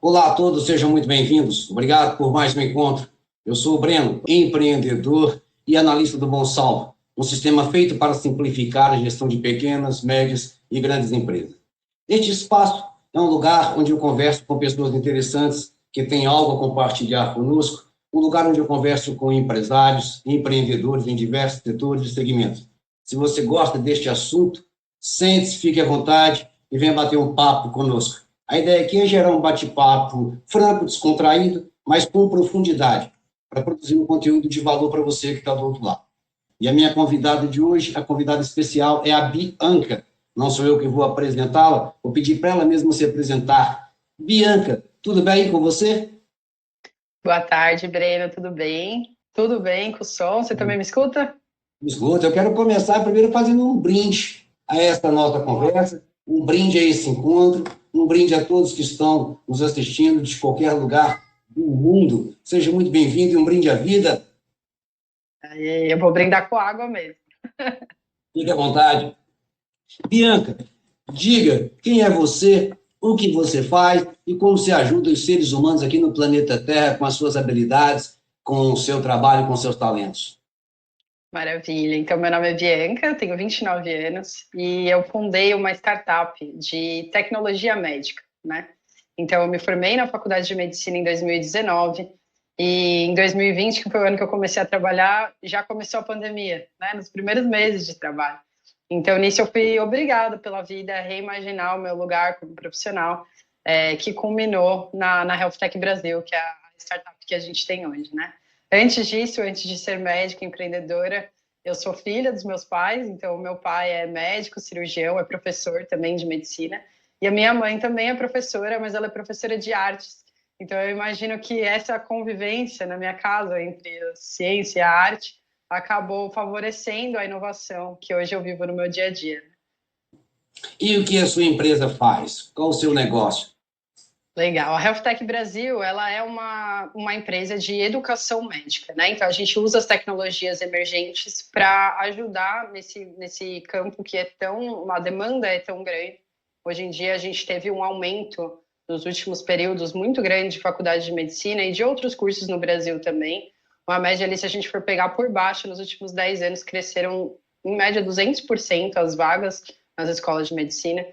Olá a todos, sejam muito bem-vindos. Obrigado por mais um encontro. Eu sou o Breno, empreendedor e analista do Bonsalvo, um sistema feito para simplificar a gestão de pequenas, médias e grandes empresas. Este espaço é um lugar onde eu converso com pessoas interessantes que têm algo a compartilhar conosco, um lugar onde eu converso com empresários e empreendedores em diversos setores e segmentos. Se você gosta deste assunto, sente-se, fique à vontade e venha bater um papo conosco. A ideia aqui é gerar um bate-papo franco, descontraído, mas com profundidade, para produzir um conteúdo de valor para você que está do outro lado. E a minha convidada de hoje, a convidada especial, é a Bianca. Não sou eu que vou apresentá-la, vou pedir para ela mesma se apresentar. Bianca, tudo bem com você? Boa tarde, Breno, tudo bem? Tudo bem com o som? Você também me escuta? Me escuta, eu quero começar primeiro fazendo um brinde a esta nossa conversa, um brinde a esse encontro, um brinde a todos que estão nos assistindo de qualquer lugar do mundo. Seja muito bem-vindo e um brinde à vida. Eu vou brindar com água mesmo. Fique à vontade. Bianca, diga quem é você, o que você faz e como você ajuda os seres humanos aqui no planeta Terra com as suas habilidades, com o seu trabalho, com seus talentos. Maravilha. Então, meu nome é Bianca, eu tenho 29 anos e eu fundei uma startup de tecnologia médica, né? Então, eu me formei na Faculdade de Medicina em 2019 e em 2020, que foi o ano que eu comecei a trabalhar, já começou a pandemia, né? Nos primeiros meses de trabalho. Então, nisso eu fui obrigada pela vida a reimaginar o meu lugar como profissional, que culminou na Health Tech Brasil, que é a startup que a gente tem hoje, né? Antes disso, antes de ser médica, empreendedora, eu sou filha dos meus pais, então o meu pai é médico, cirurgião, é professor também de medicina, e a minha mãe também é professora, mas ela é professora de artes. Então eu imagino que essa convivência na minha casa entre a ciência e a arte acabou favorecendo a inovação que hoje eu vivo no meu dia a dia. E o que a sua empresa faz? Qual o seu negócio? Legal. A Health Tech Brasil, ela é uma empresa de educação médica, né? Então, a gente usa as tecnologias emergentes para ajudar nesse campo que é uma demanda é tão grande. Hoje em dia, a gente teve um aumento nos últimos períodos muito grande de faculdade de medicina e de outros cursos no Brasil também. Uma média ali, se a gente for pegar por baixo, nos últimos 10 anos, cresceram em média 200% as vagas nas escolas de medicina.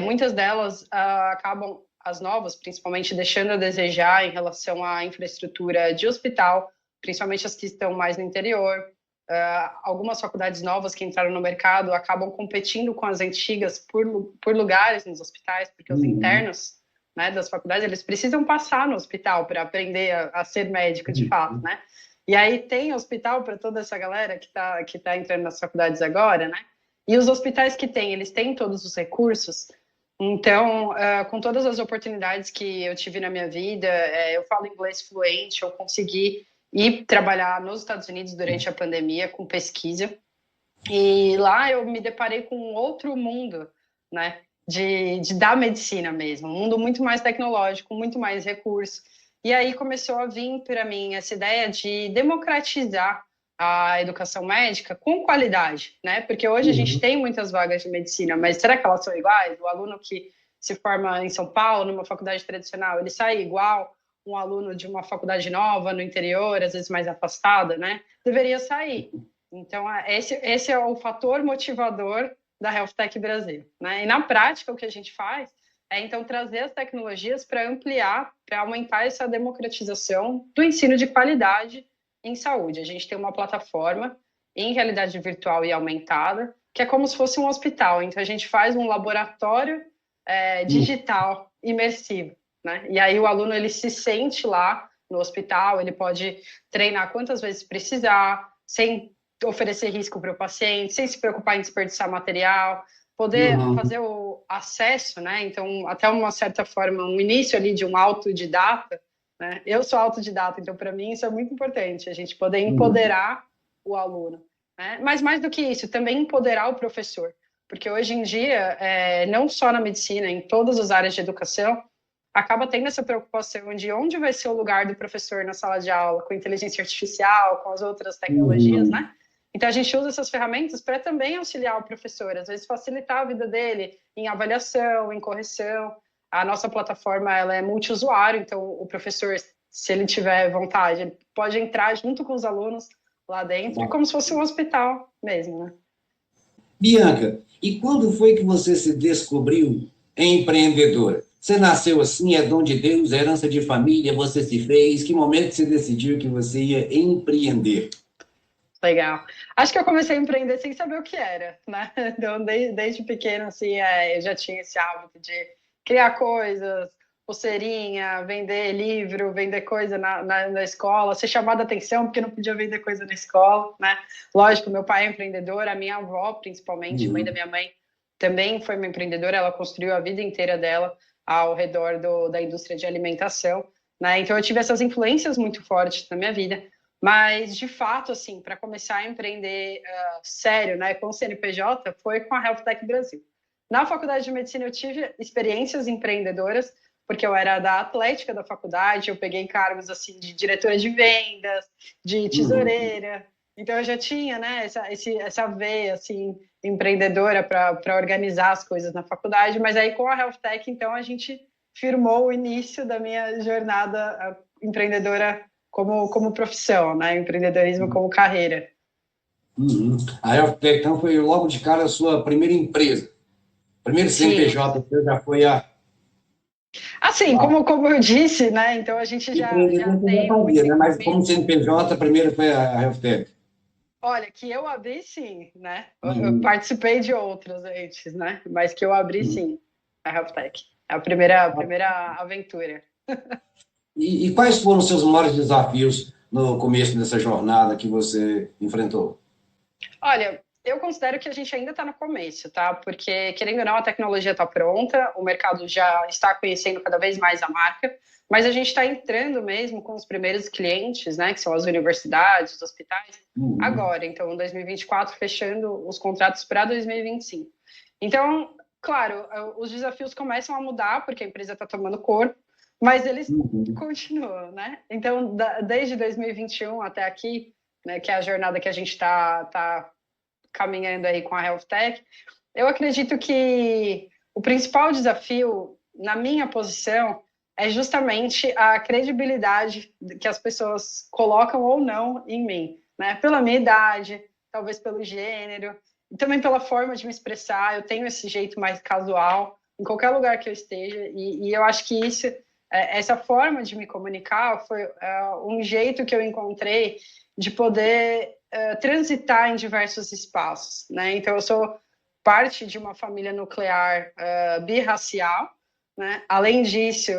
Muitas delas acabam, as novas, principalmente, deixando a desejar em relação à infraestrutura de hospital, principalmente as que estão mais no interior. Algumas faculdades novas que entraram no mercado acabam competindo com as antigas por lugares nos hospitais, porque os internos, né, das faculdades, eles precisam passar no hospital para aprender a ser médico de fato, né? E aí tem hospital para toda essa galera que tá entrando nas faculdades agora, né? E os hospitais que tem, eles têm todos os recursos. Então, com todas as oportunidades que eu tive na minha vida, eu falo inglês fluente, eu consegui ir trabalhar nos Estados Unidos durante a pandemia com pesquisa. E lá eu me deparei com outro mundo, né, da medicina mesmo, um mundo muito mais tecnológico, muito mais recurso. E aí começou a vir para mim essa ideia de democratizar a educação médica com qualidade, né? Porque hoje a gente tem muitas vagas de medicina, mas será que elas são iguais? O aluno que se forma em São Paulo, numa faculdade tradicional, ele sai igual um aluno de uma faculdade nova, no interior, às vezes mais afastada, né? Deveria sair. Então, esse é o fator motivador da Health Tech Brasil, né? E na prática, o que a gente faz é, então, trazer as tecnologias para ampliar, para aumentar essa democratização do ensino de qualidade em saúde. A gente tem uma plataforma em realidade virtual e aumentada, que é como se fosse um hospital. Então, a gente faz um laboratório digital imersivo, né? E aí o aluno, ele se sente lá no hospital, ele pode treinar quantas vezes precisar, sem oferecer risco para o paciente, sem se preocupar em desperdiçar material, poder fazer o acesso, né? Então, até uma certa forma, um início ali de um autodidata, né? Eu sou autodidata, então para mim isso é muito importante, a gente poder empoderar o aluno, né? Mas mais do que isso, também empoderar o professor, porque hoje em dia, não só na medicina, em todas as áreas de educação, acaba tendo essa preocupação de onde vai ser o lugar do professor na sala de aula, com inteligência artificial, com as outras tecnologias, né? Então, a gente usa essas ferramentas para também auxiliar o professor, às vezes facilitar a vida dele em avaliação, em correção. A nossa plataforma ela é multiusuário, então o professor, se ele tiver vontade, ele pode entrar junto com os alunos lá dentro, é como se fosse um hospital mesmo, né? Bianca, e quando foi que você se descobriu empreendedora? Você nasceu assim, é dom de Deus, herança de família, você se fez? Que momento você decidiu que você ia empreender? Legal. Acho que eu comecei a empreender sem saber o que era, né? Então, desde pequeno, assim, eu já tinha esse hábito de criar coisas, pulseirinha, vender livro, vender coisa na escola, ser chamada a atenção porque não podia vender coisa na escola, né? Lógico, meu pai é empreendedor, a minha avó, principalmente, mãe da minha mãe, também foi uma empreendedora, ela construiu a vida inteira dela ao redor da indústria de alimentação, né? Então, eu tive essas influências muito fortes na minha vida. Mas, de fato, assim, para começar a empreender sério, né, com o CNPJ, foi com a Health Tech Brasil. Na faculdade de medicina, eu tive experiências empreendedoras, porque eu era da atlética da faculdade, eu peguei cargos, assim, de diretora de vendas, de tesoureira, então eu já tinha, né, essa veia, assim, empreendedora para organizar as coisas na faculdade, mas aí com a Health Tech, então, a gente firmou o início da minha jornada empreendedora como profissão, né? Empreendedorismo como carreira. Uhum. A Elftec, então, foi logo de cara a sua primeira empresa. Primeiro Sim. CNPJ, você já foi a... Assim, como eu disse, né? Então a gente já Empreendedor você já tem fazia, muito né? Mas envolvido. como CNPJ, a primeira foi a Elftec. Olha, que eu abri sim, né? Eu Uhum. participei de outras antes, né? Mas que eu abri Uhum. sim, a HealthTech. É a primeira aventura. E quais foram os seus maiores desafios no começo dessa jornada que você enfrentou? Olha, eu considero que a gente ainda está no começo, tá? Porque, querendo ou não, a tecnologia está pronta, o mercado já está conhecendo cada vez mais a marca, mas a gente está entrando mesmo com os primeiros clientes, né? Que são as universidades, os hospitais, Uhum. agora. Então, em 2024, fechando os contratos para 2025. Então, claro, os desafios começam a mudar, porque a empresa está tomando corpo, mas eles Uhum. continuam, né? Então, desde 2021 até aqui, né, que é a jornada que a gente está caminhando aí com a Health Tech, eu acredito que o principal desafio, na minha posição, é justamente a credibilidade que as pessoas colocam ou não em mim, né? Pela minha idade, talvez pelo gênero, e também pela forma de me expressar. Eu tenho esse jeito mais casual em qualquer lugar que eu esteja, e eu acho que essa forma de me comunicar foi um jeito que eu encontrei de poder transitar em diversos espaços, né? Então, eu sou parte de uma família nuclear birracial, né? Além disso,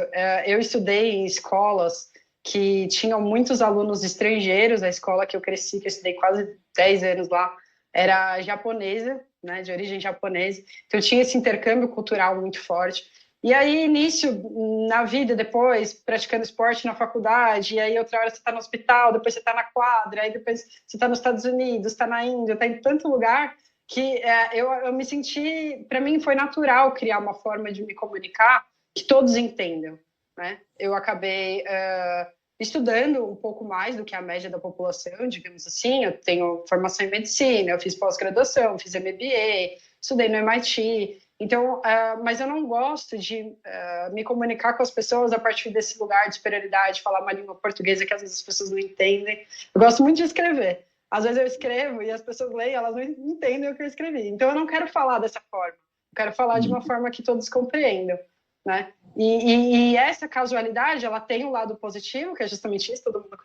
eu estudei em escolas que tinham muitos alunos estrangeiros. A escola que eu cresci, que eu estudei quase 10 anos lá, era japonesa, né? De origem japonesa. Então, tinha esse intercâmbio cultural muito forte. E aí, início na vida, depois, praticando esporte na faculdade, e aí outra hora você está no hospital, depois você está na quadra, aí depois você está nos Estados Unidos, está na Índia, está em tanto lugar, que eu me senti, para mim foi natural criar uma forma de me comunicar que todos entendam, né? Eu acabei estudando um pouco mais do que a média da população, digamos assim. Eu tenho formação em medicina, eu fiz pós-graduação, fiz MBA, estudei no MIT. Então, mas eu não gosto de me comunicar com as pessoas a partir desse lugar de superioridade, falar uma língua portuguesa que às vezes as pessoas não entendem. Eu gosto muito de escrever. Às vezes eu escrevo e as pessoas leem, elas não entendem o que eu escrevi. Então, eu não quero falar dessa forma. Eu quero falar de uma forma que todos compreendam, né? E essa casualidade, ela tem um lado positivo, que é justamente isso, todo mundo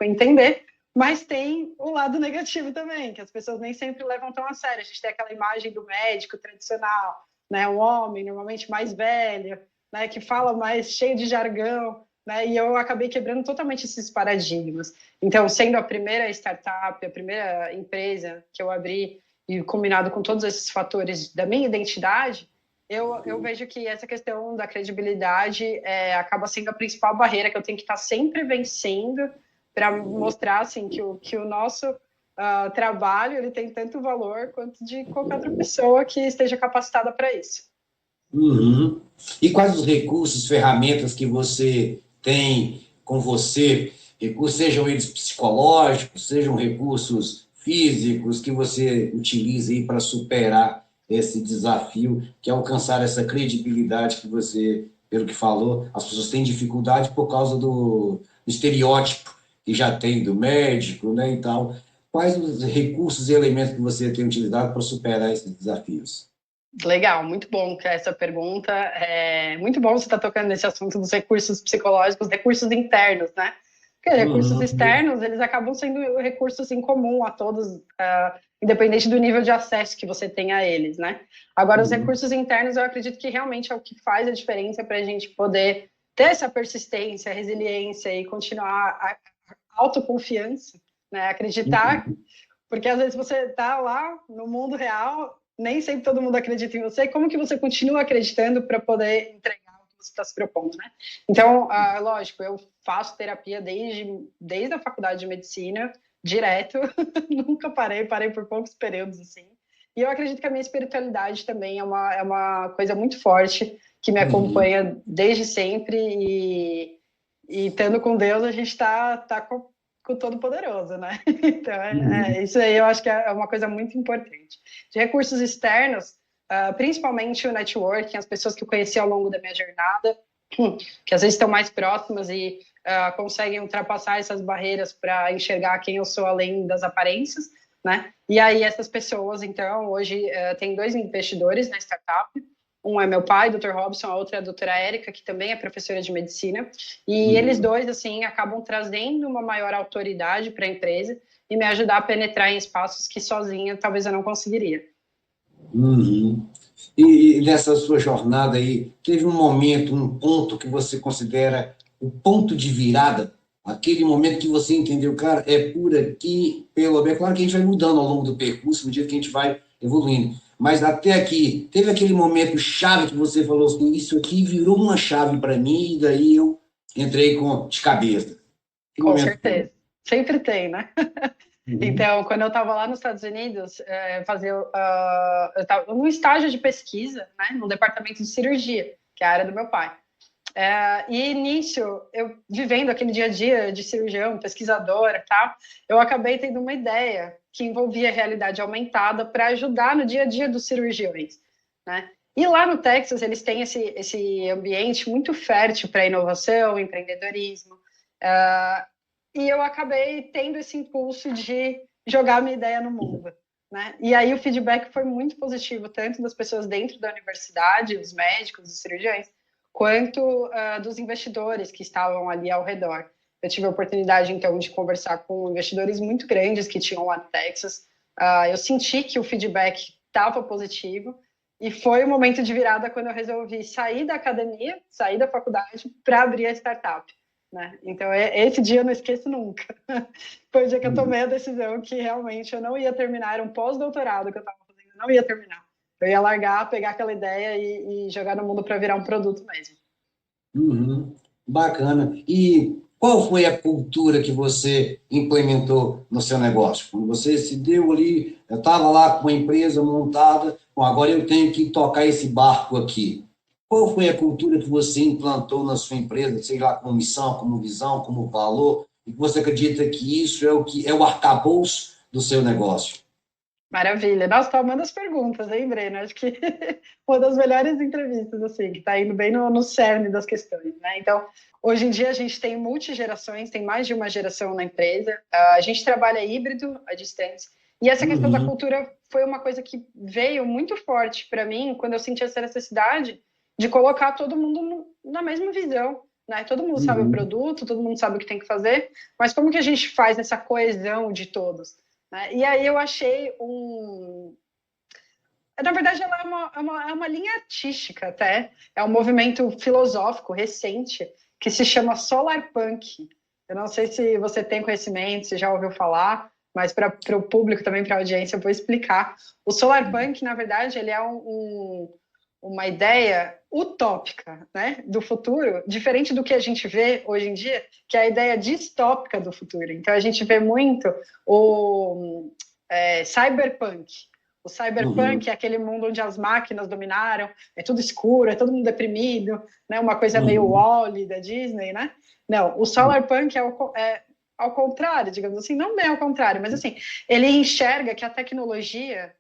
entender, mas tem um lado negativo também, que as pessoas nem sempre levam tão a sério. A gente tem aquela imagem do médico tradicional, né, um homem normalmente mais velho, né, que fala mais cheio de jargão, né, e eu acabei quebrando totalmente esses paradigmas. Então, sendo a primeira startup, a primeira empresa que eu abri, e combinado com todos esses fatores da minha identidade, eu vejo que essa questão da credibilidade acaba sendo a principal barreira que eu tenho que estar sempre vencendo para mostrar assim, que o nosso trabalho ele tem tanto valor quanto de qualquer outra pessoa que esteja capacitada para isso. Uhum. E quais os recursos, ferramentas que você tem com você? Recursos, sejam eles psicológicos, sejam recursos físicos, que você utiliza aí para superar esse desafio, que é alcançar essa credibilidade que você pelo que falou, as pessoas têm dificuldade por causa do estereótipo que já tem do médico, né, e tal. Quais os recursos e elementos que você tem utilizado para superar esses desafios? Legal, muito bom que essa pergunta. É muito bom você estar tocando nesse assunto dos recursos psicológicos, recursos internos, né? Porque recursos Uhum. externos, eles acabam sendo recursos em comum a todos, independente do nível de acesso que você tem a eles, né? Agora, os Uhum. recursos internos, eu acredito que realmente é o que faz a diferença para a gente poder ter essa persistência, resiliência e continuar a autoconfiança, né? Acreditar, Uhum. porque às vezes você está lá no mundo real, nem sempre todo mundo acredita em você. Como que você continua acreditando para poder entregar o que você está se propondo, né? Então, lógico, eu faço terapia desde a faculdade de medicina, direto, nunca parei por poucos períodos, assim. E eu acredito que a minha espiritualidade também é uma coisa muito forte, que me Uhum. acompanha desde sempre, e estando com Deus, a gente tá com o Todo-Poderoso, né? Então, Uhum. isso aí eu acho que é uma coisa muito importante. De recursos externos, principalmente o networking, as pessoas que eu conheci ao longo da minha jornada, que às vezes estão mais próximas e conseguem ultrapassar essas barreiras para enxergar quem eu sou além das aparências, né? E aí essas pessoas, então, hoje tem 2 investidores na startup. Um é meu pai, Dr. Robson, a outra é a doutora Érica, que também é professora de medicina. E eles Uhum. dois, assim, acabam trazendo uma maior autoridade para a empresa e me ajudar a penetrar em espaços que sozinha talvez eu não conseguiria. Uhum. E nessa sua jornada aí, teve um momento, um ponto que você considera o ponto de virada? Aquele momento que você entendeu, cara, é por aqui, pelo bem. Claro que a gente vai mudando ao longo do percurso, no dia que a gente vai evoluindo. Mas até aqui, teve aquele momento chave que você falou assim, isso aqui virou uma chave para mim, e daí eu entrei de cabeça. Que Com momento foi? certeza. Sempre tem, né? Uhum. Então, quando eu estava lá nos Estados Unidos, eu estava num estágio de pesquisa, né, no departamento de cirurgia, que é a área do meu pai. E nisso, eu vivendo aquele dia a dia de cirurgião, pesquisadora e tal, eu acabei tendo uma ideia que envolvia realidade aumentada para ajudar no dia a dia dos cirurgiões, né? E lá no Texas, eles têm esse ambiente muito fértil para inovação, empreendedorismo. E eu acabei tendo esse impulso de jogar minha ideia no mundo, né? E aí o feedback foi muito positivo, tanto das pessoas dentro da universidade, os médicos, os cirurgiões, quanto dos investidores que estavam ali ao redor. Eu tive a oportunidade, então, de conversar com investidores muito grandes que tinham lá no Texas. Eu senti que o feedback estava positivo e foi o momento de virada quando eu resolvi sair da academia, sair da faculdade para abrir a startup. Né? Então, esse dia eu não esqueço nunca. Foi o dia que eu tomei a decisão que realmente eu não ia terminar, era um pós-doutorado que eu estava fazendo, eu não ia terminar. Eu ia largar, pegar aquela ideia e jogar no mundo para virar um produto mesmo. Uhum. Bacana. E qual foi a cultura que você implementou no seu negócio? Quando você se deu ali, eu estava lá com a empresa montada, bom, agora eu tenho que tocar esse barco aqui. Qual foi a cultura que você implantou na sua empresa, sei lá, como missão, como visão, como valor, e que você acredita que isso é o que é o arcabouço do seu negócio? Maravilha. Nossa, tá amando as perguntas, hein, Breno? Acho que uma das melhores entrevistas, assim, que tá indo bem no cerne das questões, né? Então, hoje em dia a gente tem multigerações, tem mais de uma geração na empresa, a gente trabalha híbrido, à distância, e essa questão da Uhum. cultura foi uma coisa que veio muito forte para mim quando eu senti essa necessidade de colocar todo mundo na mesma visão, né? Todo mundo sabe o Uhum. produto, todo mundo sabe o que tem que fazer, mas como que a gente faz essa coesão de todos? Né? E aí eu achei um. Na verdade, ela é uma linha artística até, é um movimento filosófico recente que se chama Solar Punk. Eu não sei se você tem conhecimento, se já ouviu falar, mas para o público também, para a audiência, eu vou explicar. O Solar Punk, na verdade, ele é uma ideia utópica, né, do futuro, diferente do que a gente vê hoje em dia, que é a ideia distópica do futuro. Então, a gente vê muito o cyberpunk. O cyberpunk Uhum. é aquele mundo onde as máquinas dominaram, é tudo escuro, é todo mundo deprimido, né, uma coisa meio Uhum. Wall-E da Disney, né? Não, o solarpunk é ao contrário, digamos assim, não bem ao contrário, mas assim, ele enxerga que a tecnologia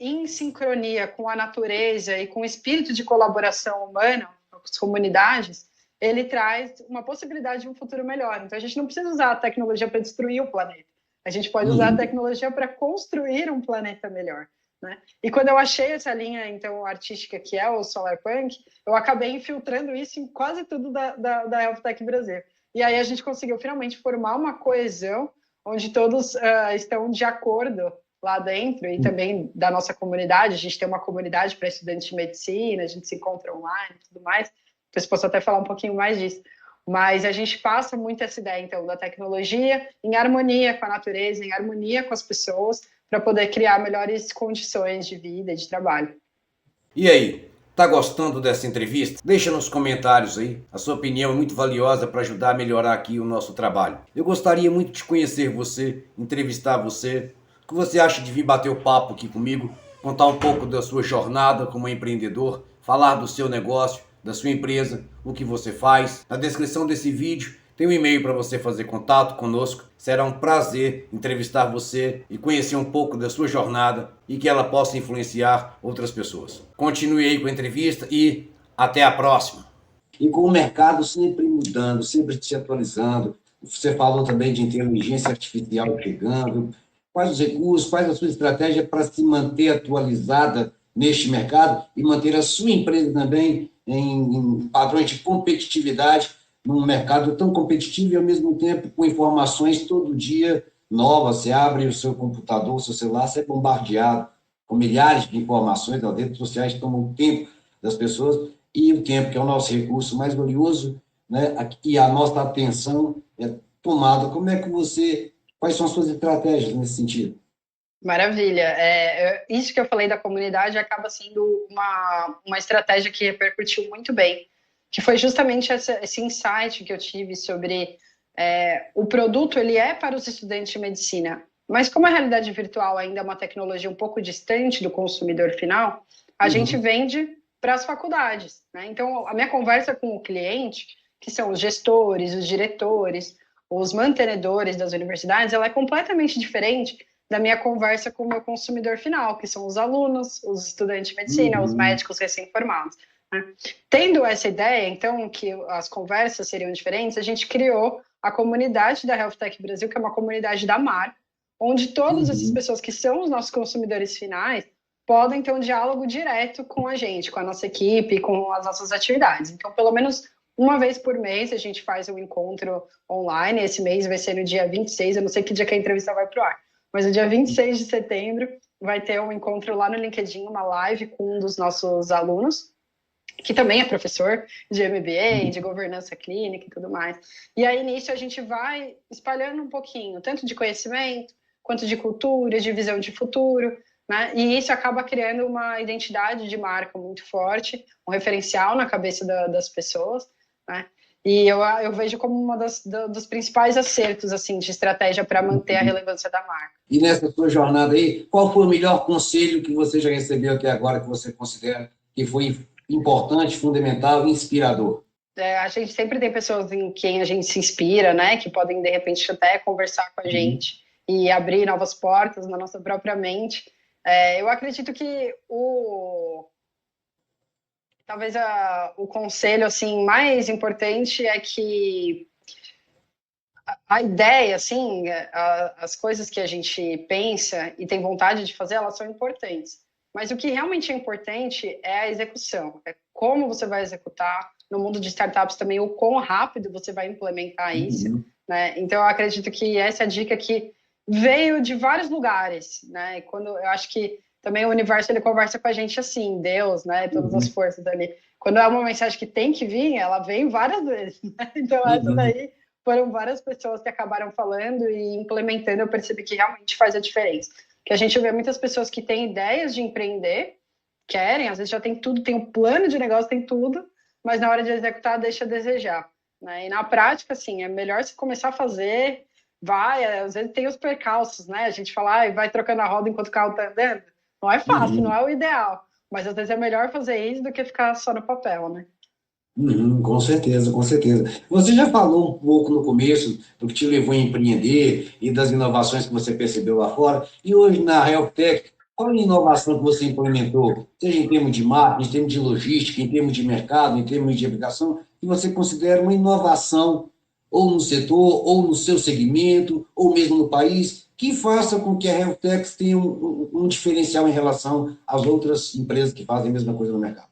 em sincronia com a natureza e com o espírito de colaboração humano, as comunidades, ele traz uma possibilidade de um futuro melhor. Então, a gente não precisa usar a tecnologia para destruir o planeta. A gente pode usar a tecnologia para construir um planeta melhor, né? E quando eu achei essa linha, então, artística que é o Solarpunk, eu acabei infiltrando isso em quase tudo da Health Tech Brasil. E aí a gente conseguiu finalmente formar uma coesão onde todos estão de acordo lá dentro, e também da nossa comunidade. A gente tem uma comunidade para estudantes de medicina, a gente se encontra online e tudo mais. Depois posso até falar um pouquinho mais disso. Mas a gente passa muito essa ideia, então, da tecnologia em harmonia com a natureza, em harmonia com as pessoas, para poder criar melhores condições de vida e de trabalho. E aí, tá gostando dessa entrevista? Deixa nos comentários aí, a sua opinião é muito valiosa para ajudar a melhorar aqui o nosso trabalho. Eu gostaria muito de conhecer você, entrevistar você. O que você acha de vir bater o papo aqui comigo, contar um pouco da sua jornada como empreendedor, falar do seu negócio, da sua empresa, o que você faz? Na descrição desse vídeo tem um e-mail para você fazer contato conosco. Será um prazer entrevistar você e conhecer um pouco da sua jornada e que ela possa influenciar outras pessoas. Continue aí com a entrevista e até a próxima. E com o mercado sempre mudando, sempre se atualizando, você falou também de inteligência artificial chegando. Quais os recursos, quais a sua estratégia para se manter atualizada neste mercado e manter a sua empresa também em padrões de competitividade num mercado tão competitivo e, ao mesmo tempo, com informações todo dia novas? Você abre o seu computador, o seu celular, você é bombardeado com milhares de informações. As redes sociais tomam o tempo das pessoas e o tempo, que é o nosso recurso mais valioso, né? E a nossa atenção é tomada. Como é que você... Quais são as suas estratégias nesse sentido? Maravilha. Isso que eu falei da comunidade acaba sendo uma estratégia que repercutiu muito bem, que foi justamente esse insight que eu tive sobre o produto. Ele é para os estudantes de medicina, mas como a realidade virtual ainda é uma tecnologia um pouco distante do consumidor final, a gente vende para as faculdades, né? Então, a minha conversa com o cliente, que são os gestores, os diretores, os mantenedores das universidades, ela é completamente diferente da minha conversa com o meu consumidor final, que são os alunos, os estudantes de medicina, os médicos recém-formados, né? Tendo essa ideia, então, que as conversas seriam diferentes, a gente criou a comunidade da Health Tech Brasil, que é uma comunidade da marca, onde todas essas pessoas que são os nossos consumidores finais podem ter um diálogo direto com a gente, com a nossa equipe, com as nossas atividades. Então, pelo menos uma vez por mês, a gente faz um encontro online. Esse mês vai ser no dia 26, eu não sei que dia que a entrevista vai para o ar, mas no dia 26 de setembro vai ter um encontro lá no LinkedIn, uma live com um dos nossos alunos, que também é professor de MBA, de governança clínica e tudo mais. E aí, nisso, a gente vai espalhando um pouquinho, tanto de conhecimento, quanto de cultura, de visão de futuro, né? E isso acaba criando uma identidade de marca muito forte, um referencial na cabeça das pessoas, né? E eu vejo como uma dos principais acertos, assim, de estratégia para manter a relevância da marca. E nessa sua jornada aí, qual foi o melhor conselho que você já recebeu até agora, que você considera que foi importante, fundamental e inspirador? A gente sempre tem pessoas em quem a gente se inspira, né? Que podem, de repente, até conversar com a gente e abrir novas portas na nossa própria mente. Eu acredito que talvez o conselho assim mais importante é que a ideia, assim, as coisas que a gente pensa e tem vontade de fazer, elas são importantes. Mas o que realmente é importante é a execução, é como você vai executar. No mundo de startups também, o quão rápido você vai implementar isso, né? Então, eu acredito que essa é a dica que veio de vários lugares, né? E quando eu acho que também o universo, ele conversa com a gente assim, Deus, né? Todas as forças ali. Quando é uma mensagem que tem que vir, ela vem várias vezes, né? Então, essa daí foram várias pessoas que acabaram falando e implementando. Eu percebi que realmente faz a diferença. Que a gente vê muitas pessoas que têm ideias de empreender, querem, às vezes já tem tudo, tem um plano de negócio, tem tudo, mas na hora de executar deixa a desejar, né? E na prática, assim, é melhor você começar a fazer, às vezes tem os percalços, né? A gente fala, vai trocando a roda enquanto o carro tá andando. Não é fácil, não é o ideal, mas às vezes é melhor fazer isso do que ficar só no papel, né? Com certeza, com certeza. Você já falou um pouco no começo do que te levou a empreender e das inovações que você percebeu lá fora. E hoje, na Health Tech, qual a inovação que você implementou, seja em termos de marketing, em termos de logística, em termos de mercado, em termos de aplicação, que você considera uma inovação ou no setor, ou no seu segmento, ou mesmo no país, que faça com que a HealthTech tenha um diferencial em relação às outras empresas que fazem a mesma coisa no mercado?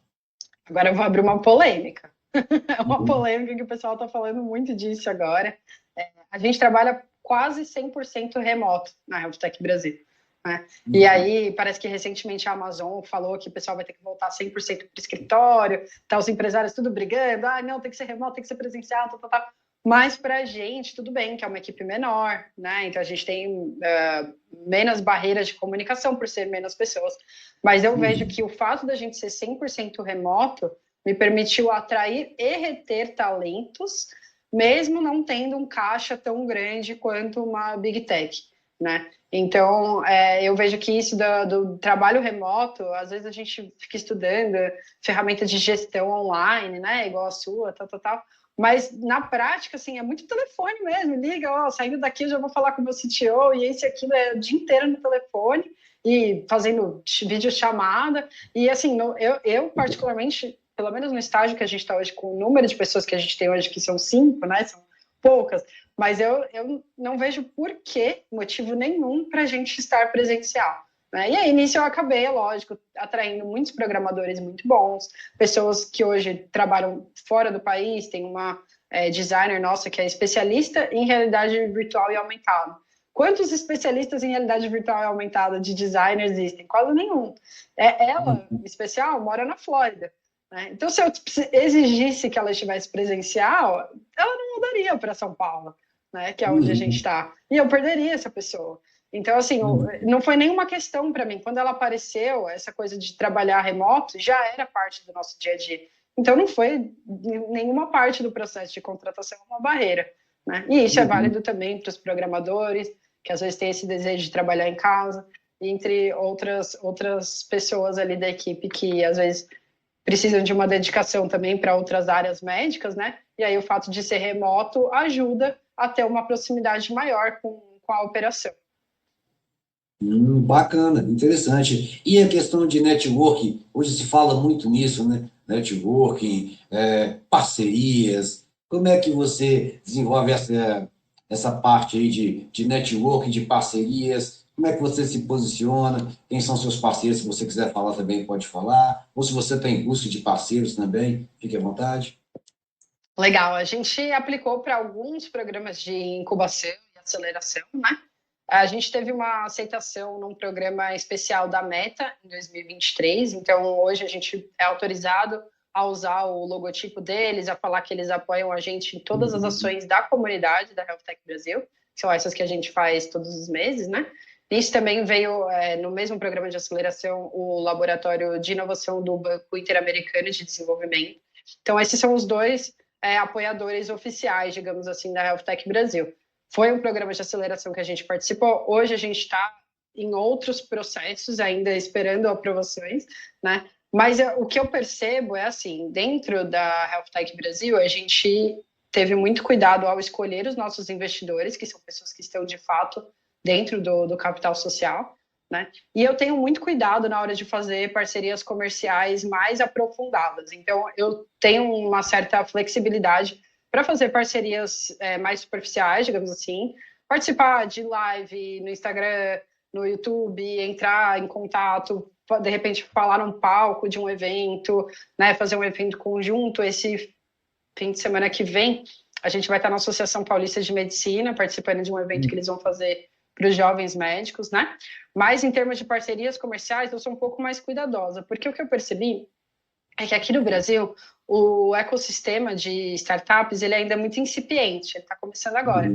Agora eu vou abrir uma polêmica. É uma polêmica que o pessoal está falando muito disso agora. A gente trabalha quase 100% remoto na HealthTech Brasil. Né? E aí, parece que recentemente a Amazon falou que o pessoal vai ter que voltar 100% para o escritório, tá os empresários tudo brigando, não, tem que ser remoto, tem que ser presencial, tá. Mas para a gente, tudo bem, que é uma equipe menor, né? Então a gente tem menos barreiras de comunicação por ser menos pessoas. Mas eu vejo que o fato da gente ser 100% remoto me permitiu atrair e reter talentos, mesmo não tendo um caixa tão grande quanto uma Big Tech, né? Então, eu vejo que isso do trabalho remoto, às vezes a gente fica estudando ferramentas de gestão online, né? Igual a sua, tal. Mas, na prática, assim, é muito telefone mesmo. Liga, saindo daqui eu já vou falar com o meu CTO, e esse aquilo é o dia inteiro no telefone, e fazendo videochamada. E, assim, eu particularmente, pelo menos no estágio que a gente está hoje, com o número de pessoas que a gente tem hoje, que são 5, né? São poucas. Mas eu não vejo motivo nenhum para a gente estar presencial. Né? E aí, nisso, eu acabei, lógico, atraindo muitos programadores muito bons, pessoas que hoje trabalham fora do país. Tem uma designer nossa que é especialista em realidade virtual e aumentada. Quantos especialistas em realidade virtual e aumentada de design existem? Quase nenhum. Ela, em especial, mora na Flórida. Né? Então, se eu exigisse que ela estivesse presencial, ela não mudaria para São Paulo, né? Que é onde a gente está. E eu perderia essa pessoa. Então, assim, não foi nenhuma questão para mim. Quando ela apareceu, essa coisa de trabalhar remoto já era parte do nosso dia a dia. Então, não foi nenhuma parte do processo de contratação uma barreira. Né? E isso é válido também para os programadores, que às vezes têm esse desejo de trabalhar em casa, entre outras pessoas ali da equipe que às vezes precisam de uma dedicação também para outras áreas médicas, né? E aí o fato de ser remoto ajuda a ter uma proximidade maior com a operação. Bacana, interessante. E a questão de networking, hoje se fala muito nisso, né? Networking, parcerias. Como é que você desenvolve essa parte aí de networking, de parcerias? Como é que você se posiciona? Quem são seus parceiros? Se você quiser falar também, pode falar. Ou se você está em busca de parceiros também, fique à vontade. Legal, a gente aplicou para alguns programas de incubação e aceleração, né? A gente teve uma aceitação num programa especial da Meta em 2023, então hoje a gente é autorizado a usar o logotipo deles, a falar que eles apoiam a gente em todas as ações da comunidade da HealthTech Brasil, que são essas que a gente faz todos os meses, né? Isso também veio no mesmo programa de aceleração o Laboratório de Inovação do Banco Interamericano de Desenvolvimento. Então esses são os dois apoiadores oficiais, digamos assim, da HealthTech Brasil. Foi um programa de aceleração que a gente participou. Hoje a gente está em outros processos, ainda esperando aprovações, né? Mas o que eu percebo é assim, dentro da HealthTech Brasil, a gente teve muito cuidado ao escolher os nossos investidores, que são pessoas que estão, de fato, dentro do capital social, né? E eu tenho muito cuidado na hora de fazer parcerias comerciais mais aprofundadas. Então, eu tenho uma certa flexibilidade para fazer parcerias mais superficiais, digamos assim, participar de live no Instagram, no YouTube, entrar em contato, de repente falar num palco de um evento, né, fazer um evento conjunto. Esse fim de semana que vem, a gente vai estar na Associação Paulista de Medicina, participando de um evento que eles vão fazer para os jovens médicos, né? Mas em termos de parcerias comerciais, eu sou um pouco mais cuidadosa, porque o que eu percebi é que aqui no Brasil o ecossistema de startups ele ainda é muito incipiente, ele está começando agora.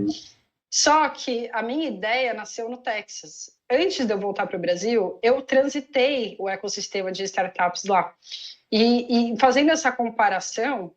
Só que a minha ideia nasceu no Texas. Antes de eu voltar para o Brasil, eu transitei o ecossistema de startups lá. E fazendo essa comparação,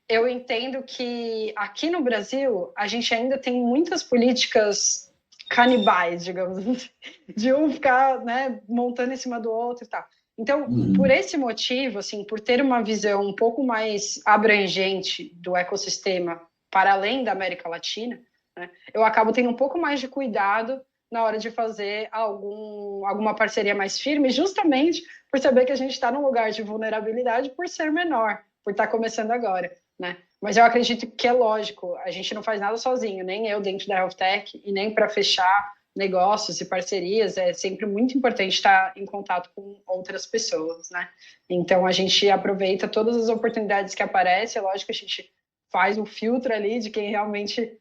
eu entendo que aqui no Brasil a gente ainda tem muitas políticas canibais, digamos assim, de um ficar, né, montando em cima do outro e tal. Então, por esse motivo, assim, por ter uma visão um pouco mais abrangente do ecossistema para além da América Latina, né, eu acabo tendo um pouco mais de cuidado na hora de fazer alguma parceria mais firme, justamente por saber que a gente está num lugar de vulnerabilidade por ser menor, por estar começando agora, né? Mas eu acredito que é lógico, a gente não faz nada sozinho, nem eu dentro da Health Tech, e nem para fechar negócios e parcerias, é sempre muito importante estar em contato com outras pessoas, né? Então, a gente aproveita todas as oportunidades que aparecem, é lógico que a gente faz um filtro ali de quem realmente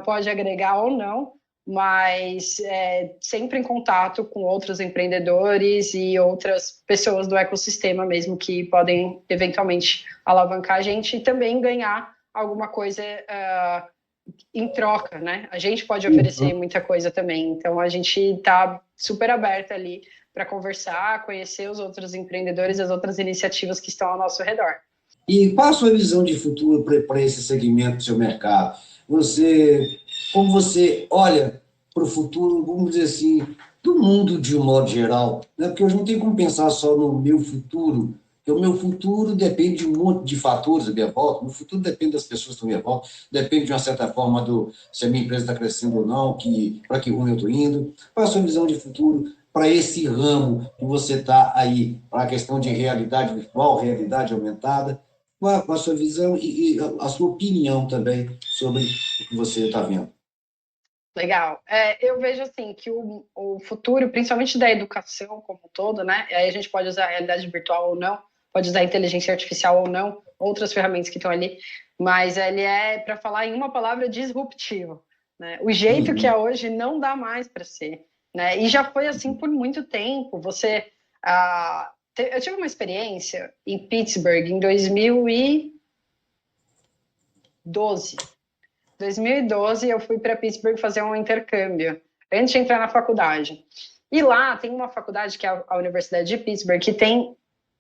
pode agregar ou não, mas sempre em contato com outros empreendedores e outras pessoas do ecossistema mesmo que podem eventualmente alavancar a gente e também ganhar alguma coisa em troca, né? A gente pode oferecer muita coisa também, então a gente está super aberta ali para conversar, conhecer os outros empreendedores, as outras iniciativas que estão ao nosso redor. E qual a sua visão de futuro para esse segmento do seu mercado? Como você olha para o futuro, vamos dizer assim, do mundo de um modo geral, né? Porque hoje não tem como pensar só no meu futuro, porque o meu futuro depende de um monte de fatores à minha volta, o meu futuro depende das pessoas que estão à minha volta, depende de uma certa forma se a minha empresa está crescendo ou não, para que rumo eu estou indo. Qual a sua visão de futuro para esse ramo que você está aí, para a questão de realidade virtual, realidade aumentada? Qual a sua visão e a sua opinião também sobre o que você está vendo? Legal. Eu vejo assim que o futuro, principalmente da educação como um todo, né? Aí a gente pode usar a realidade virtual ou não, pode usar a inteligência artificial ou não, outras ferramentas que estão ali, mas ele é, para falar em uma palavra, disruptivo, né? O jeito que é hoje não dá mais para ser, né? E já foi assim por muito tempo. Eu tive uma experiência em Pittsburgh em 2012. 2012 eu fui para Pittsburgh fazer um intercâmbio, antes de entrar na faculdade. E lá tem uma faculdade, que é a Universidade de Pittsburgh, que tem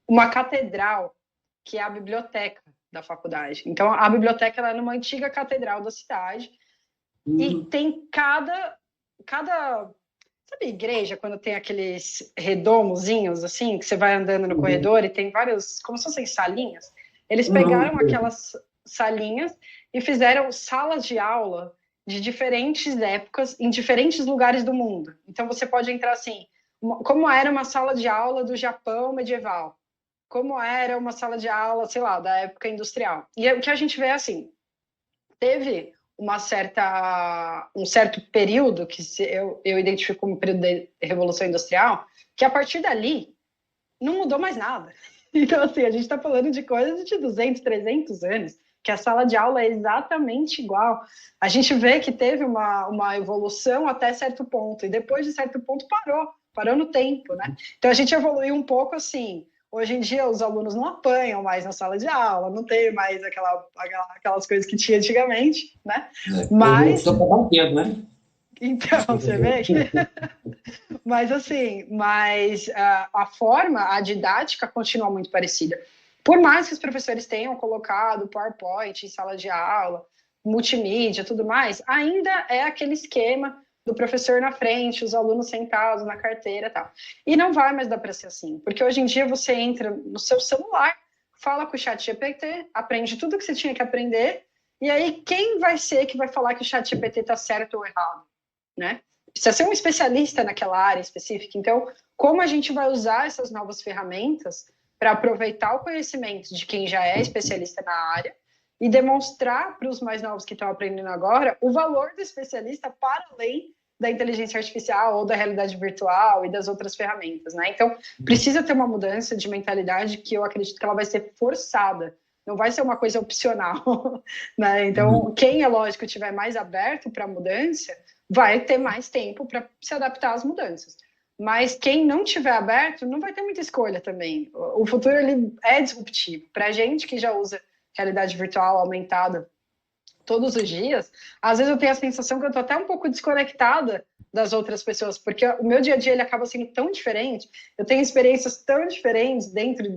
uma catedral, que é a biblioteca da faculdade. Então, a biblioteca ela é numa antiga catedral da cidade, e tem sabe, igreja, quando tem aqueles redomozinhos, assim, que você vai andando no corredor e tem vários, como se fossem salinhas? Eles pegaram aquelas salinhas e fizeram salas de aula de diferentes épocas em diferentes lugares do mundo. Então, você pode entrar assim, como era uma sala de aula do Japão medieval, como era uma sala de aula, sei lá, da época industrial. E o que a gente vê é assim, teve um certo período que eu identifico como período da Revolução Industrial, que a partir dali não mudou mais nada. Então, assim, a gente está falando de coisas de 200, 300 anos, que a sala de aula é exatamente igual. A gente vê que teve uma evolução até certo ponto, e depois de certo ponto parou no tempo, né? Então, a gente evoluiu um pouco assim. Hoje em dia, os alunos não apanham mais na sala de aula, não tem mais aquelas coisas que tinha antigamente, né? Mas... né? Então, você vê que... Mas, assim, a forma, a didática continua muito parecida. Por mais que os professores tenham colocado PowerPoint em sala de aula, multimídia, tudo mais, ainda é aquele esquema do professor na frente, os alunos sentados na carteira e tal. E não vai mais dar para ser assim, porque hoje em dia você entra no seu celular, fala com o chat GPT, aprende tudo que você tinha que aprender, e aí quem vai ser que vai falar que o chat GPT está certo ou errado, né? Precisa ser um especialista naquela área específica. Então, como a gente vai usar essas novas ferramentas para aproveitar o conhecimento de quem já é especialista na área e demonstrar para os mais novos que estão aprendendo agora o valor do especialista para além da inteligência artificial ou da realidade virtual e das outras ferramentas, né? Então, precisa ter uma mudança de mentalidade que eu acredito que ela vai ser forçada, não vai ser uma coisa opcional, né? Então, quem, é lógico, estiver mais aberto para a mudança, vai ter mais tempo para se adaptar às mudanças. Mas quem não tiver aberto, não vai ter muita escolha também. O futuro ele é disruptivo. Para a gente que já usa realidade virtual aumentada todos os dias, às vezes eu tenho a sensação que eu estou até um pouco desconectada das outras pessoas, porque o meu dia a dia ele acaba sendo tão diferente, eu tenho experiências tão diferentes dentro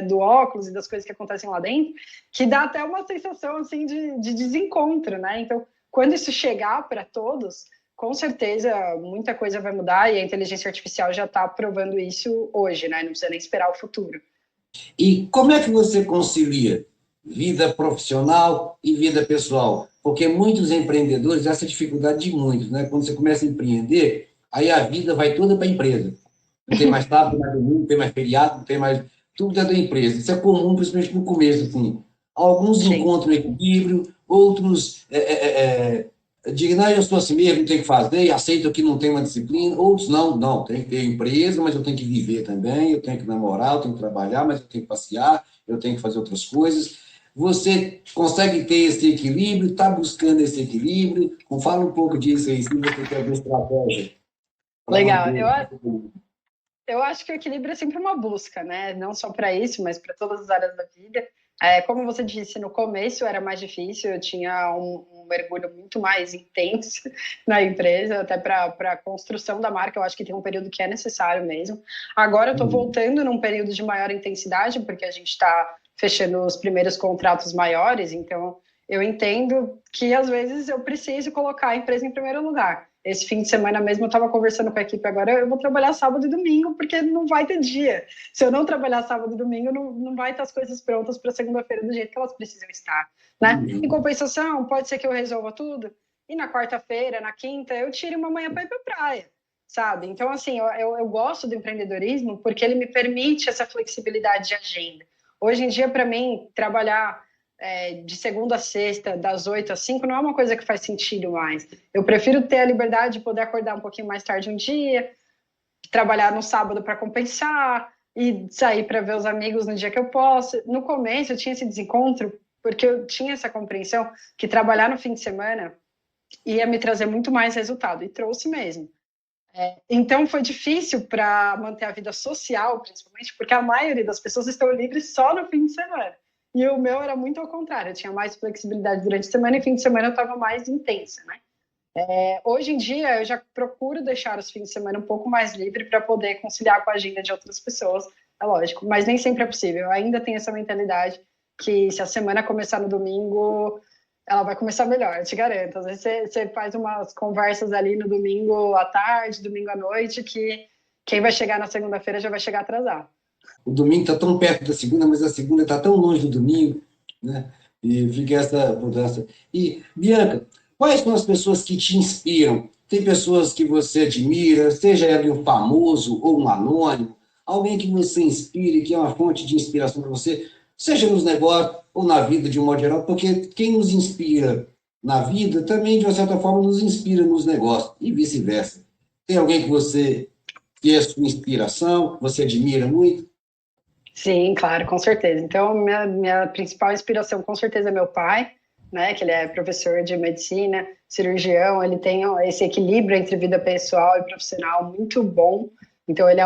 do óculos e das coisas que acontecem lá dentro, que dá até uma sensação assim de desencontro, né? Então, quando isso chegar para todos, com certeza muita coisa vai mudar e a inteligência artificial já está provando isso hoje, né? Não precisa nem esperar o futuro. E como é que você concilia vida profissional e vida pessoal? Porque muitos empreendedores, essa dificuldade de muitos, né? Quando você começa a empreender, Aí a vida vai toda para a empresa. Não tem mais sábado, não tem mais domingo, não tem mais feriado, não tem mais... Tudo é da empresa. Isso é comum, principalmente no começo, assim. Alguns Sim. encontram equilíbrio, outros dizem, não, eu sou assim mesmo, não tenho que fazer, aceitam que não tem uma disciplina. Outros, não, tem que ter empresa, mas eu tenho que viver também, eu tenho que namorar, eu tenho que trabalhar, mas eu tenho que passear, eu tenho que fazer outras coisas. Você consegue ter esse equilíbrio, está buscando esse equilíbrio? Fala um pouco disso aí, se você tem alguma estratégia para Legal. manter o... Eu acho que o equilíbrio é sempre uma busca, né? Não só para isso, mas para todas as áreas da vida. Como você disse, no começo era mais difícil, eu tinha um mergulho muito mais intenso na empresa, até para a construção da marca, eu acho que tem um período que é necessário mesmo. Agora eu estou voltando num período de maior intensidade, porque a gente está fechando os primeiros contratos maiores, então eu entendo que às vezes eu preciso colocar a empresa em primeiro lugar. Esse fim de semana mesmo eu estava conversando com a equipe agora, eu vou trabalhar sábado e domingo, porque não vai ter dia. Se eu não trabalhar sábado e domingo, não vai estar as coisas prontas para segunda-feira do jeito que elas precisam estar, né? Em compensação, pode ser que eu resolva tudo, e na quarta-feira, na quinta, eu tire uma manhã para ir para a praia, sabe? Então, assim, eu gosto do empreendedorismo porque ele me permite essa flexibilidade de agenda. Hoje em dia, para mim, trabalhar de segunda a sexta, das 8 às 5, não é uma coisa que faz sentido mais. Eu prefiro ter a liberdade de poder acordar um pouquinho mais tarde um dia, trabalhar no sábado para compensar e sair para ver os amigos no dia que eu posso. No começo eu tinha esse desencontro porque eu tinha essa compreensão que trabalhar no fim de semana ia me trazer muito mais resultado, e trouxe mesmo. Então foi difícil para manter a vida social, principalmente, porque a maioria das pessoas estão livres só no fim de semana. E o meu era muito ao contrário, eu tinha mais flexibilidade durante a semana e fim de semana eu estava mais intensa, né? Hoje em dia, eu já procuro deixar os fins de semana um pouco mais livre para poder conciliar com a agenda de outras pessoas, é lógico, mas nem sempre é possível. Eu ainda tenho essa mentalidade que se a semana começar no domingo, ela vai começar melhor, eu te garanto. Às vezes você faz umas conversas ali no domingo à tarde, domingo à noite, que quem vai chegar na segunda-feira já vai chegar atrasado. O domingo está tão perto da segunda, mas a segunda está tão longe do domingo, né? E fica essa mudança. E, Bianca, quais são as pessoas que te inspiram? Tem pessoas que você admira, seja ele um famoso ou um anônimo, alguém que você inspire, que é uma fonte de inspiração para você, seja nos negócios ou na vida de um modo geral, porque quem nos inspira na vida também, de uma certa forma, nos inspira nos negócios, e vice-versa. Tem alguém que é sua inspiração, que você admira muito? Sim, claro, com certeza. Então, minha principal inspiração, com certeza, é meu pai, né? Que ele é professor de medicina, cirurgião, ele tem esse equilíbrio entre vida pessoal e profissional muito bom. Então, ele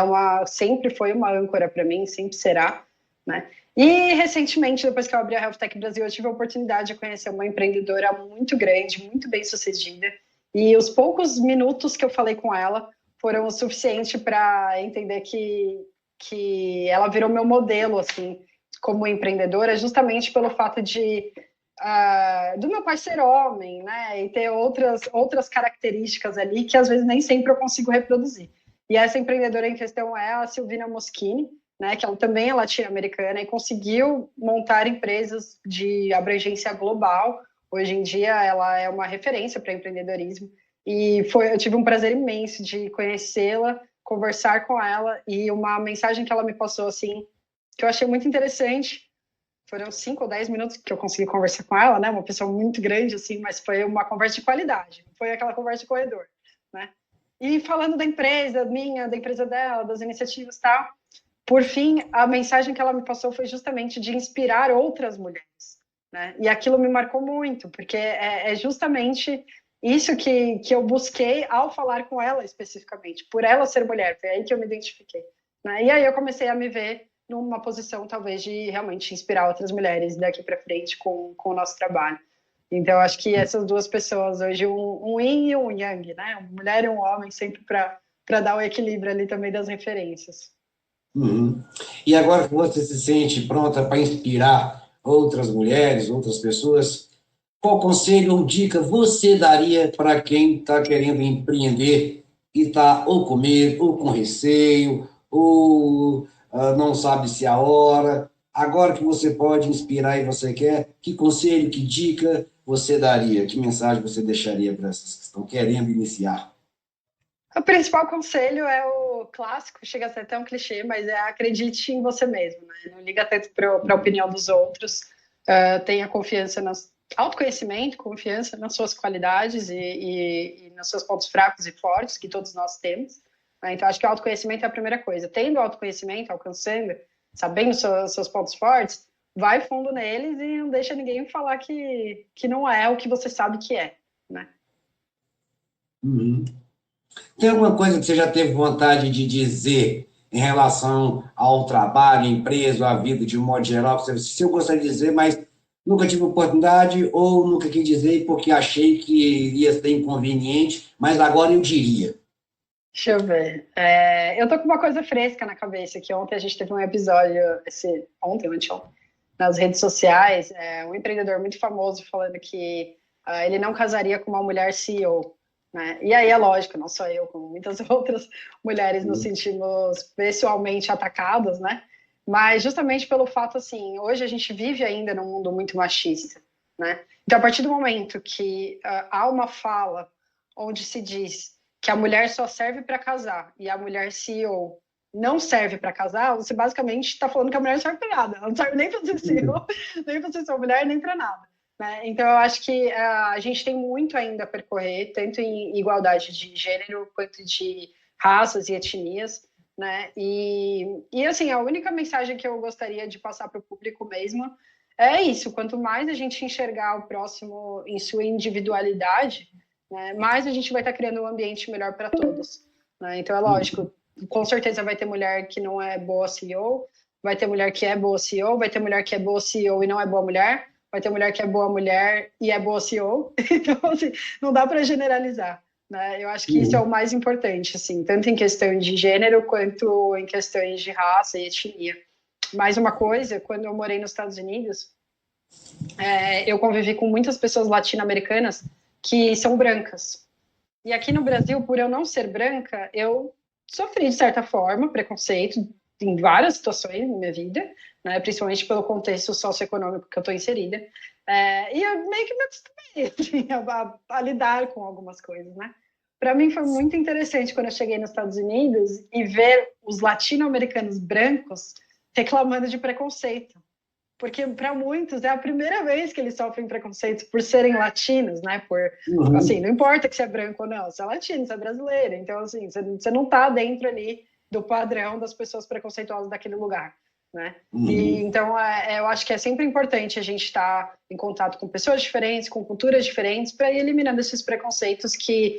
sempre foi uma âncora para mim, sempre será, né? E, recentemente, depois que eu abri a Health Tech Brasil, eu tive a oportunidade de conhecer uma empreendedora muito grande, muito bem-sucedida, e os poucos minutos que eu falei com ela foram o suficiente para entender que ela virou meu modelo, assim, como empreendedora, justamente pelo fato do meu pai ser homem, né, e ter outras características ali que às vezes nem sempre eu consigo reproduzir. E essa empreendedora em questão é a Silvina Moschini, né, que ela também é latino-americana e conseguiu montar empresas de abrangência global. Hoje em dia ela é uma referência para empreendedorismo e eu tive um prazer imenso de conhecê-la, conversar com ela, e uma mensagem que ela me passou, assim, que eu achei muito interessante. Foram 5 ou 10 minutos que eu consegui conversar com ela, né? Uma pessoa muito grande, assim, mas foi uma conversa de qualidade, não foi aquela conversa de corredor, né? E falando da empresa minha, da empresa dela, das iniciativas e tal, por fim, a mensagem que ela me passou foi justamente de inspirar outras mulheres, né? E aquilo me marcou muito, porque é justamente isso que eu busquei ao falar com ela especificamente, por ela ser mulher, foi aí que eu me identifiquei, né? E aí eu comecei a me ver numa posição talvez de realmente inspirar outras mulheres daqui para frente com o nosso trabalho. Então acho que essas duas pessoas hoje, um yin e um yang, né? Uma mulher e um homem, sempre para dar o equilíbrio ali também das referências. Uhum. E agora que você se sente pronta para inspirar outras mulheres, outras pessoas, qual conselho ou dica você daria para quem está querendo empreender e está ou com medo, ou com receio, ou não sabe se é a hora? Agora que você pode inspirar e você quer, que conselho, que dica você daria? Que mensagem você deixaria para essas que estão querendo iniciar? O principal conselho é o clássico, chega a ser até um clichê, mas é acredite em você mesmo, né? Não liga tanto para a opinião dos outros, tenha confiança autoconhecimento, confiança nas suas qualidades e nos seus pontos fracos e fortes, que todos nós temos. Né? Então, acho que o autoconhecimento é a primeira coisa. Tendo autoconhecimento, alcançando, sabendo seus pontos fortes, vai fundo neles e não deixa ninguém falar que não é o que você sabe que é, né? Uhum. Tem alguma coisa que você já teve vontade de dizer em relação ao trabalho, empresa, à vida de um modo geral? Se eu gostaria de dizer, mas nunca tive oportunidade ou nunca quis dizer porque achei que iria ser inconveniente, mas agora eu diria. Deixa eu ver. Eu tô com uma coisa fresca na cabeça, que ontem a gente teve um episódio, ontem, anteontem, nas redes sociais, um empreendedor muito famoso falando que ele não casaria com uma mulher CEO, né? E aí é lógico, não só eu, como muitas outras mulheres nos sentimos pessoalmente atacadas, né? Mas justamente pelo fato, assim, hoje a gente vive ainda num mundo muito machista, né? Então, a partir do momento que há uma fala onde se diz que a mulher só serve para casar e a mulher CEO não serve para casar, você basicamente está falando que a mulher não serve para nada. Ela não serve nem para ser CEO, nem para ser sua mulher, nem para nada. Né? Então, eu acho que a gente tem muito ainda a percorrer, tanto em igualdade de gênero quanto de raças e etnias. Né? E assim, a única mensagem que eu gostaria de passar para o público mesmo é isso: quanto mais a gente enxergar o próximo em sua individualidade, né, mais a gente vai estar criando um ambiente melhor para todos. Né? Então, é lógico, com certeza vai ter mulher que não é boa CEO, vai ter mulher que é boa CEO, vai ter mulher que é boa CEO e não é boa mulher, vai ter mulher que é boa mulher e é boa CEO. Então, assim, não dá para generalizar. Né? Eu acho que isso é o mais importante, assim, tanto em questão de gênero quanto em questões de raça e etnia. Mais uma coisa, quando eu morei nos Estados Unidos, eu convivi com muitas pessoas latino-americanas que são brancas. E aqui no Brasil, por eu não ser branca, eu sofri, de certa forma, preconceito em várias situações na minha vida, né, principalmente pelo contexto socioeconômico que eu estou inserida. E eu meio que me acostumei assim, a lidar com algumas coisas, né? Para mim foi muito interessante quando eu cheguei nos Estados Unidos e ver os latino-americanos brancos reclamando de preconceito. Porque para muitos é a primeira vez que eles sofrem preconceito por serem latinos, né? Assim, não importa que você é branco ou não, você é latino, você é brasileiro. Então, assim, você não está dentro ali do padrão das pessoas preconceituosas daquele lugar, né? E, então, eu acho que é sempre importante a gente estar em contato com pessoas diferentes, com culturas diferentes, para ir eliminando esses preconceitos que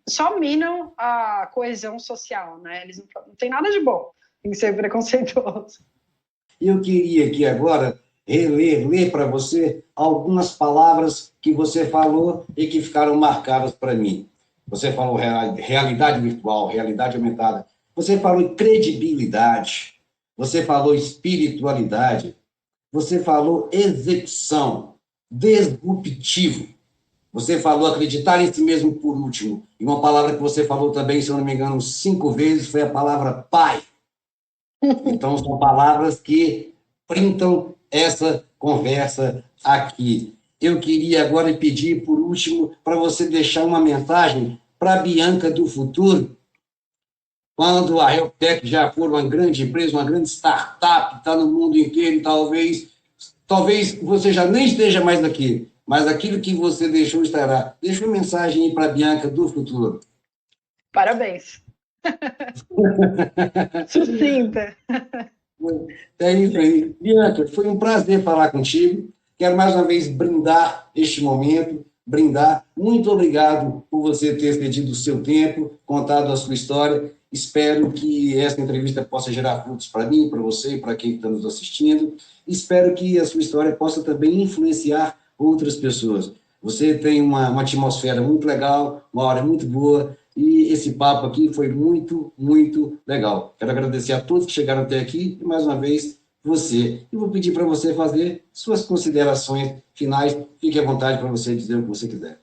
só minam a coesão social, né? Eles não têm nada de bom em ser preconceituoso. Eu queria aqui agora ler para você algumas palavras que você falou e que ficaram marcadas para mim. Você falou realidade virtual, realidade aumentada. Você falou credibilidade. Você falou espiritualidade. Você falou execução, disruptivo. Você falou acreditar em si mesmo por último. E uma palavra que você falou também, se eu não me engano, 5 vezes, foi a palavra pai. Então, são palavras que printam essa conversa aqui. Eu queria agora pedir, por último, para você deixar uma mensagem para a Bianca do futuro, quando a HealthTech já for uma grande empresa, uma grande startup, está no mundo inteiro, talvez você já nem esteja mais aqui, mas aquilo que você deixou estará. Deixa uma mensagem aí para a Bianca do futuro. Parabéns. Sucinta. É isso aí. Bianca, foi um prazer falar contigo. Quero mais uma vez brindar este momento, brindar. Muito obrigado por você ter cedido o seu tempo, contado a sua história. Espero que essa entrevista possa gerar frutos para mim, para você e para quem está nos assistindo. Espero que a sua história possa também influenciar outras pessoas. Você tem uma atmosfera muito legal, uma hora muito boa, e esse papo aqui foi muito, muito legal. Quero agradecer a todos que chegaram até aqui e, mais uma vez, você. E vou pedir para você fazer suas considerações finais. Fique à vontade para você dizer o que você quiser.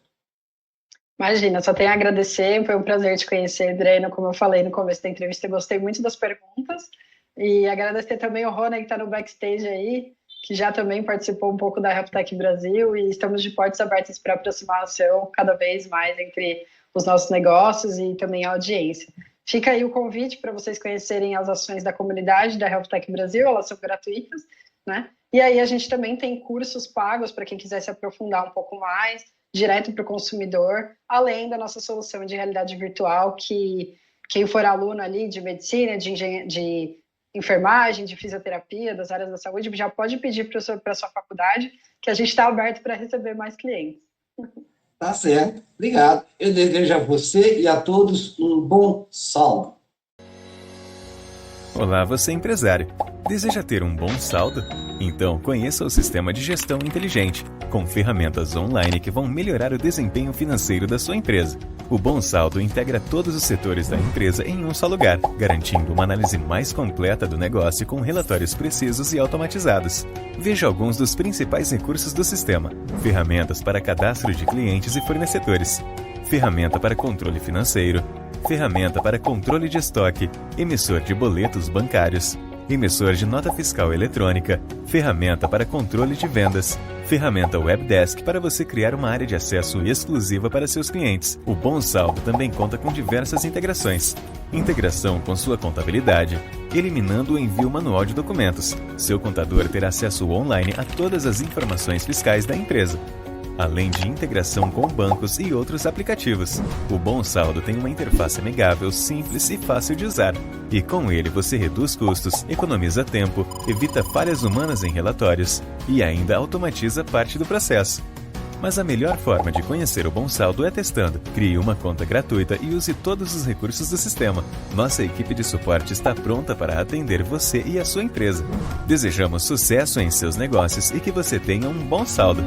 Imagina, só tenho a agradecer. Foi um prazer te conhecer, Breno. Como eu falei no começo da entrevista, eu gostei muito das perguntas. E agradecer também o Rony, que está no backstage aí, que já também participou um pouco da HealthTech Brasil, e estamos de portas abertas para aproximação cada vez mais entre os nossos negócios e também a audiência. Fica aí o convite para vocês conhecerem as ações da comunidade da HealthTech Brasil, elas são gratuitas, né? E aí a gente também tem cursos pagos para quem quiser se aprofundar um pouco mais, direto para o consumidor, além da nossa solução de realidade virtual, que quem for aluno ali de medicina, de enfermagem, de fisioterapia, das áreas da saúde, já pode pedir para a sua faculdade, que a gente está aberto para receber mais clientes. Tá certo, obrigado. Eu desejo a você e a todos um bom saldo. Olá, você empresário. Deseja ter um bom saldo? Então conheça o Sistema de Gestão Inteligente, com ferramentas online que vão melhorar o desempenho financeiro da sua empresa. O Bom Saldo integra todos os setores da empresa em um só lugar, garantindo uma análise mais completa do negócio com relatórios precisos e automatizados. Veja alguns dos principais recursos do sistema: ferramentas para cadastro de clientes e fornecedores, ferramenta para controle financeiro, ferramenta para controle de estoque, emissor de boletos bancários, emissor de nota fiscal eletrônica, ferramenta para controle de vendas, ferramenta Webdesk para você criar uma área de acesso exclusiva para seus clientes. O Bom Saldo também conta com diversas integrações. Integração com sua contabilidade, eliminando o envio manual de documentos. Seu contador terá acesso online a todas as informações fiscais da empresa, além de integração com bancos e outros aplicativos. O Bom Saldo tem uma interface amigável, simples e fácil de usar. E com ele você reduz custos, economiza tempo, evita falhas humanas em relatórios e ainda automatiza parte do processo. Mas a melhor forma de conhecer o Bom Saldo é testando. Crie uma conta gratuita e use todos os recursos do sistema. Nossa equipe de suporte está pronta para atender você e a sua empresa. Desejamos sucesso em seus negócios e que você tenha um bom saldo.